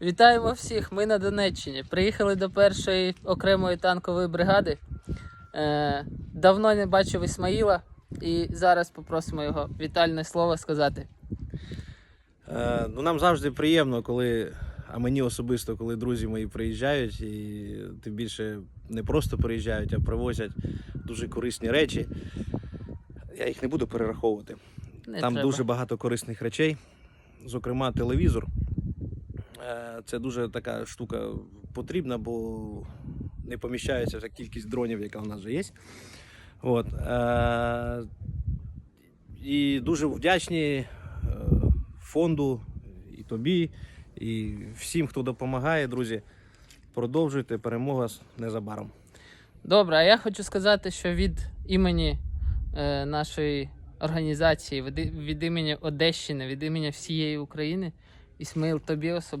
Вітаємо всіх! Ми на Донеччині. Приїхали до першої окремої танкової бригади. Давно не бачив Ісмаїла і зараз попросимо його вітальне слово сказати. Нам завжди приємно, а мені особисто, коли друзі мої приїжджають, і тим більше не просто приїжджають, а привозять дуже корисні речі. Я їх не буду перераховувати. Там дуже багато корисних речей, зокрема телевізор. Це дуже така штука потрібна, бо не поміщається вся кількість дронів, яка у нас вже є. І дуже вдячні фонду, і тобі, і всім, хто допомагає, друзі. Продовжуйте, перемога незабаром. Добре, а я хочу сказати, що від імені нашої організації, від імені Одещини, від імені всієї України, Ісмаїл, тобі особисто